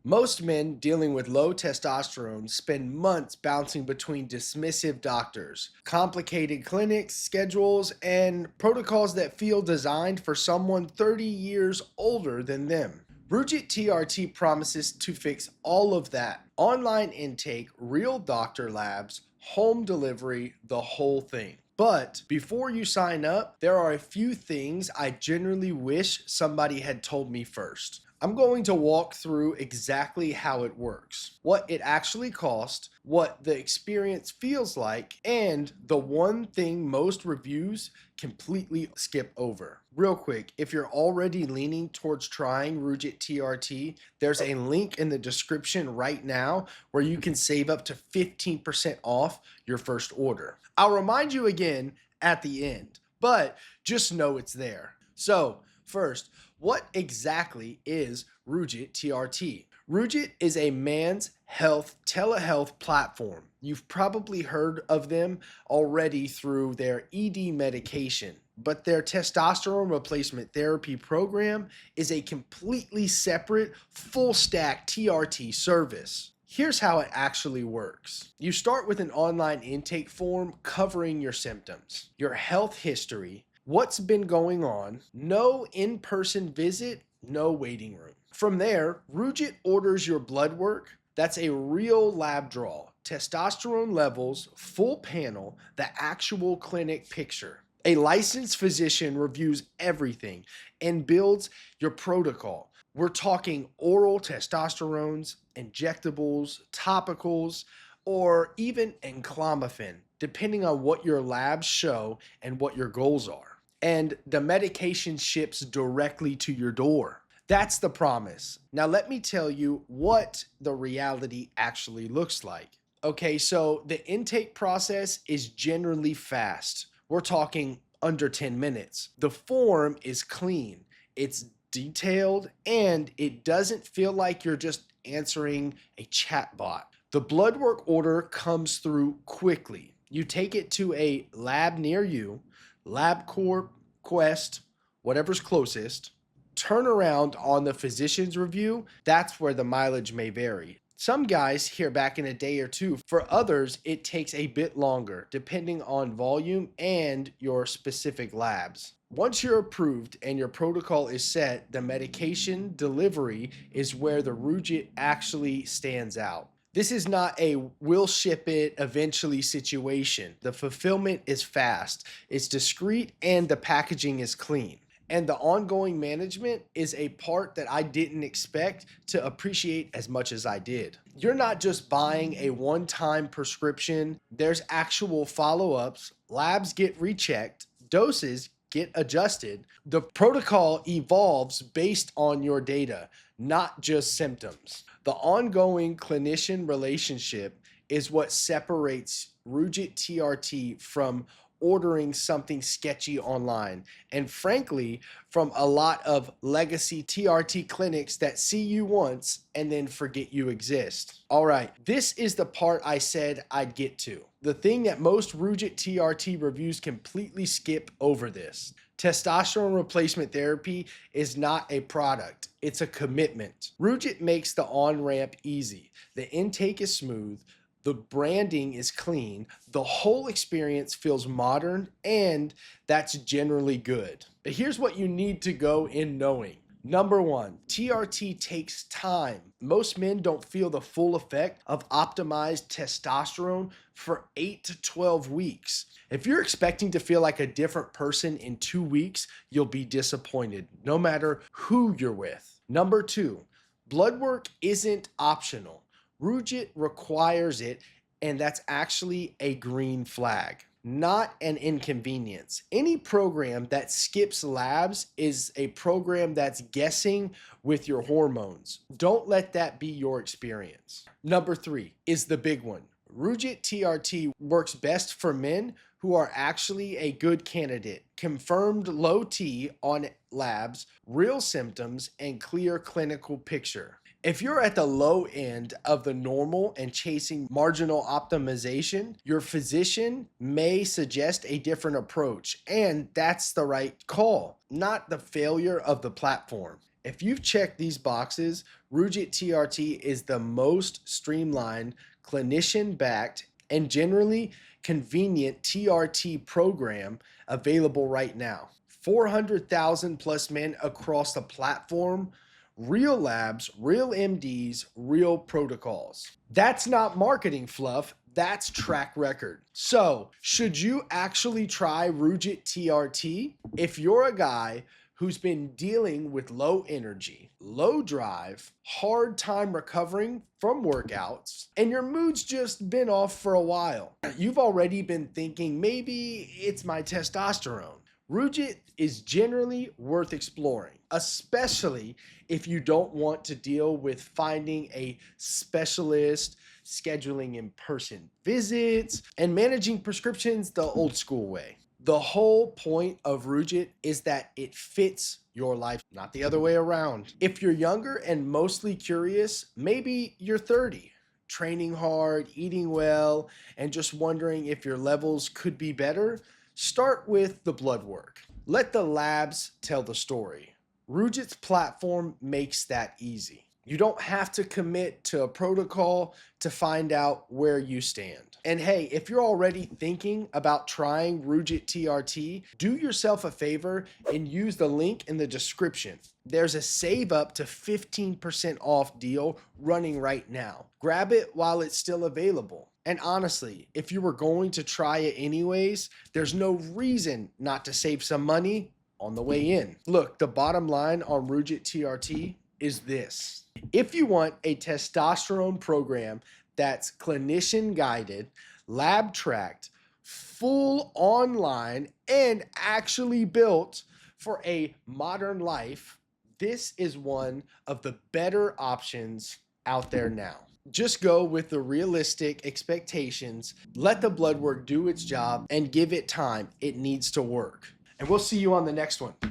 Most men dealing with low testosterone spend months bouncing between dismissive doctors, complicated clinics, schedules, and protocols that feel designed for someone 30 years older than them. Rugiet TRT promises to fix all of that. Online intake, real doctor labs, home delivery, the whole thing. But before you sign up, there are a few things I generally wish somebody had told me first. I'm going to walk through exactly how it works, what it actually costs, what the experience feels like, and the one thing most reviews completely skip over. Real quick, if you're already leaning towards trying Rugiet TRT, there's a link in the description right now where you can save up to 15% off your first order. I'll remind you again at the end, but just know it's there. So, first, what exactly is Rugiet TRT? Rugiet is a man's health telehealth platform. You've probably heard of them already through their ED medication, but their testosterone replacement therapy program is a completely separate, full stack TRT service. Here's how it actually works. You start with an online intake form covering your symptoms, your health history, what's been going on, no in-person visit, no waiting room. From there, Rugiet orders your blood work. That's a real lab draw, testosterone levels, full panel, the actual clinic picture. A licensed physician reviews everything and builds your protocol. We're talking oral testosterones, injectables, topicals, or even enclomiphene, depending on what your labs show and what your goals are. And the medication ships directly to your door. That's the promise. Now let me tell you what the reality actually looks like. Okay, so the intake process is generally fast. We're talking under 10 minutes. The form is clean, it's detailed, and it doesn't feel like you're just answering a chatbot. The blood work order comes through quickly. You take it to a lab near you, LabCorp, Quest, whatever's closest. Turnaround on the physician's review, that's where the mileage may vary. Some guys hear back in a day or two. For others, it takes a bit longer, depending on volume and your specific labs. Once you're approved and your protocol is set, the medication delivery is where the Rugiet actually stands out. This is not a we'll ship it eventually situation. The fulfillment is fast, it's discreet, and the packaging is clean. And the ongoing management is a part that I didn't expect to appreciate as much as I did. You're not just buying a one-time prescription, there's actual follow-ups, labs get rechecked, doses get adjusted. The protocol evolves based on your data, not just symptoms. The ongoing clinician relationship is what separates Rugiet TRT from ordering something sketchy online, and frankly, from a lot of legacy TRT clinics that see you once and then forget you exist. All right, this is the part I said I'd get to. The thing that most Rugiet TRT reviews completely skip over this. Testosterone replacement therapy is not a product, it's a commitment. Rugiet makes the on-ramp easy. The intake is smooth, the branding is clean, the whole experience feels modern, and that's generally good. But here's what you need to go in knowing. Number one, TRT takes time. Most men don't feel the full effect of optimized testosterone for 8 to 12 weeks. If you're expecting to feel like a different person in 2 weeks, you'll be disappointed, no matter who you're with. Number two, blood work isn't optional. Rugiet requires it, and that's actually a green flag, not an inconvenience. Any program that skips labs is a program that's guessing with your hormones. Don't let that be your experience. Number three is the big one. Rugiet TRT works best for men who are actually a good candidate, confirmed low T on labs, real symptoms, and clear clinical picture. If you're at the low end of the normal and chasing marginal optimization, your physician may suggest a different approach, and that's the right call, not the failure of the platform. If you've checked these boxes, Rugiet TRT is the most streamlined, clinician-backed, and generally convenient TRT program available right now. 400,000 plus men across the platform, real labs, real MDs, real protocols. That's not marketing fluff, that's track record. So, should you actually try Rugiet TRT? If you're a guy who's been dealing with low energy, low drive, hard time recovering from workouts, and your mood's just been off for a while, you've already been thinking maybe it's my testosterone. Rugiet is generally worth exploring, especially if you don't want to deal with finding a specialist, scheduling in-person visits, and managing prescriptions the old school way. The whole point of Rugiet is that it fits your life, not the other way around. If you're younger and mostly curious, maybe you're 30, training hard, eating well, and just wondering if your levels could be better, start with the blood work. Let the labs tell the story. Rugiet's platform makes that easy. You don't have to commit to a protocol to find out where you stand. And hey, if you're already thinking about trying Rugiet TRT, do yourself a favor and use the link in the description. There's a save up to 15% off deal running right now. Grab it while it's still available. And honestly, if you were going to try it anyways, there's no reason not to save some money on the way in. Look, the bottom line on Rugiet TRT is this. If you want a testosterone program that's clinician guided, lab tracked, full online, and actually built for a modern life, this is one of the better options out there now. Just go with the realistic expectations, let the blood work do its job, and give it time. It needs to work. And we'll see you on the next one.